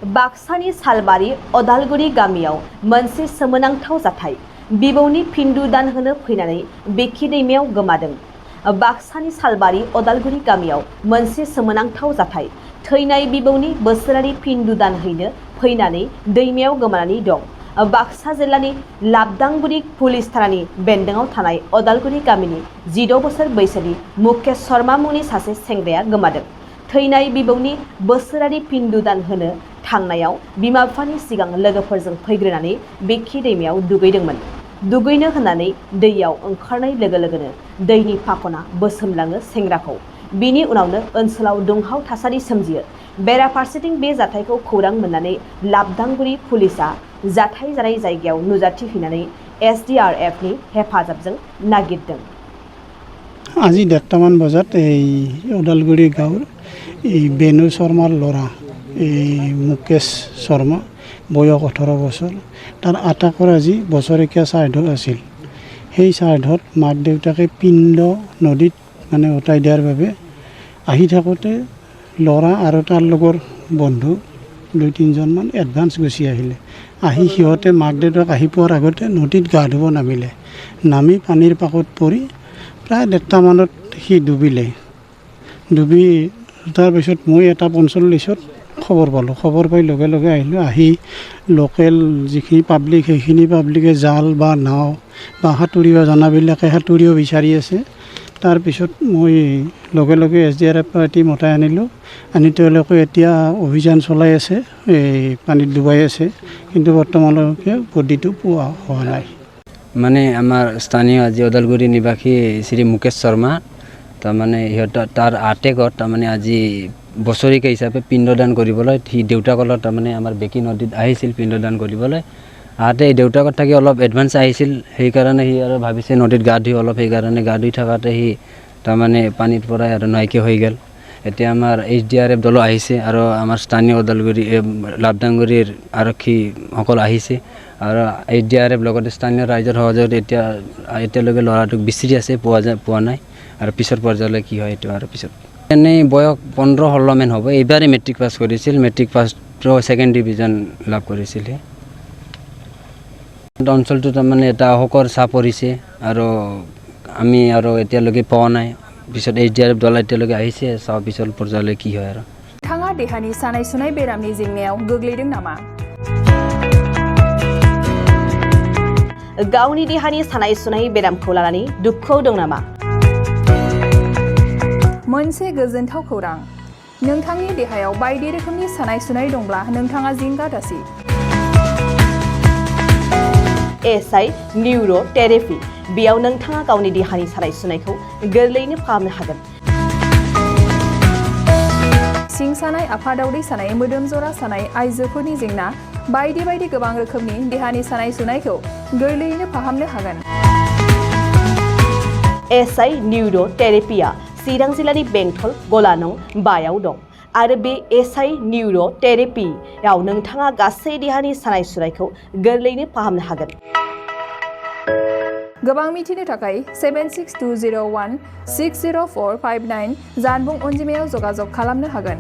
बाक्सानि सालबारि अदालगुरि गामियाव मोनसे सोमोनांथाव जाथाय बिबौनि फिन्दु दान होनो फैनानै बेखि दैमायाव गोमादों। बाक्सानि सालबारि अदालगुरि गामियाव मोनसे सोमोनांथाव जाथाय थैनाय बिबौनि बोसोरारि फिन्दु दान हैनो फैनानै दैमायाव गोमानानै दं। बाक्सा जिल्लानि लाबदांगुरि पुलिस थानानि बेन्दोंआव थानाय अदालगुरि गामिनि 16 बोसोर बैसोनि मुकेश शर्मा मुंनि सासे सेंग्राया गोमादों। थैनाय बिबौनि बोसोरारि फिन्दु दान होनो थांनायाव बिमा बिफानि सिगां लोगोफोरजों फैग्रोनानै बेखि दैमायाव दुगैदोंमोन। दुगैनो होननानै दैयाव ओंखारनाय लोगो लोगोनो दैनि फाखना बोसोमलाङो सेंग्राखौ। बिनि उनावनो ओनसोलाव दुंहाव थासारि सोमजियो। बेराफारसेथिं बे जाथायखौ खौरां मोननानै लाबदांगुरि पुलिसआ जाथाय जानाय जायगायाव नुजाथिहैनानै SDRFनि हेफाजाबजों नागिरदों। আজি 1:30 বজাত এই ওদালগুৰি গাঁৱৰ এই বেনু শৰ্মাৰ ল'ৰা এই মুকেশ শৰ্মা বয়স 18 বছৰ তাৰ আটাকৰ আজি বছৰেকীয়া শ্ৰাদ্ধ আছিল। সেই শ্ৰাদ্ধত মাক দেউতাকে পিণ্ড নদীত মানে উটাই দিয়াৰ বাবে আহি থাকোঁতে ল'ৰা আৰু তাৰ লগৰ বন্ধু 2-3জনমান এডভান্স গুচি আহিলে। আহি সিহঁতে মাক দেউতাক আহি পোৱাৰ আগতে নদীত গা ধুব নামি পানীৰ পাকত পৰি প্ৰায় 1:30 মানত সি ডুবি তাৰপিছত মই এটা 45ত খবৰ পালোঁ। খবৰ পাই লগে লগে আহিলোঁ। আহি লোকেল যিখিনি পাব্লিক সেইখিনি পাব্লিকে জাল বা নাও বা সাঁতুৰিব জনাবিলাকে সাঁতুৰিও বিচাৰি আছে। তাৰপিছত মই লগে লগে SDRF পাৰ্টি মতাই আনিলোঁ। আনি তেওঁলোকে এতিয়া অভিযান চলাই আছে, এই পানীত ডুবাই আছে, কিন্তু বৰ্তমানলৈকে বডিটো পোৱা হোৱা নাই। মানে আমাৰ স্থানীয় আজি ওদালগুৰি নিবাসী শ্ৰী মুকেশ শৰ্মা তাৰমানে তাৰ আটেকত তাৰমানে আজি বছৰিকা হিচাপে পিণ্ডদান কৰিবলৈ সি দেউতাকৰ তাৰমানে আমাৰ বেকী নদীত আহিছিল পিণ্ডদান কৰিবলৈ। আহোঁতে দেউতাকত থাকি অলপ এডভান্স আহিছিল, সেইকাৰণে সি আৰু ভাবিছে নদীত গা ধুই অলপ, সেইকাৰণে গা ধুই থাকোঁতে সি তাৰমানে পানীৰ পৰাই আৰু নাইকিয়া হৈ গ'ল। এতিয়া আমাৰ SDRF দলো আহিছে আৰু আমাৰ স্থানীয় ওদালগুৰি লাবদাংগুৰিৰ আৰক্ষীসকল আহিছে আৰু SDRF লগতে স্থানীয় ৰাইজৰ সহযোগত এতিয়ালৈকে ল'ৰাটোক বিচাৰি আছে, পোৱা নাই আৰু পিছৰ পৰ্যায়লৈ কি হয় এইটো আৰু পিছত। এনেই বয়স 15-16 মান হ'ব। এইবাৰেই মেট্ৰিক পাছ কৰিছিল। মেট্ৰিক পাছ 2nd ডিভিজন লাভ কৰিছিল। অঞ্চলটো তাৰমানে এটা আহোকৰ চাপ পৰিছে আৰু আমি আৰু এতিয়ালৈকে পোৱা নাই। পিছত SDRF দল এতিয়ালৈকে আহিছে, চাওঁ পিছৰ পৰ্যায়লৈ কি হয় আৰু। नोंथाङा देहानि सानाय सुनाय बेरामनि जेंनायाव गोग्लैदों नामा? गावनि देहानि सानाय सुनाय बेरामखौ लानानै दुखुआव दं नामा? मोनसे गोजोनथाव खौरां, नोंथांनि देहायाव बायदि रोखोमनि सानाय सुनाय दंब्ला नोंथाङा जिंगा दासि। SI निउर' थेरापि बेयाव नोंथाङा गावनि देहानि सानाय सुनायखौ गोरलैयैनो फाहामनो हागोन। सिं सानाय, आफादावदै सानाय, मोदोम जरा सानाय, आइजोफोरनि जेंना बायदि बायदि गोबां रोखोमनि देहानि सानाय सुनायखौ गोरलैयैनो फाहामनो हागोन। SI निउर' थेरापिया चिरां जिल्लानि बेंटल गलानं 5आव दं आरो बे SI निउर' थेरापियाव नोंथाङा गासै देहानि सानाय सुनायखौ गोरलैयैनो फाहामनो हागोन। गोबां मिथिनो थाखाय 7620160459 जानबुं अनजिमायाव जगाजग खालामनो हागोन।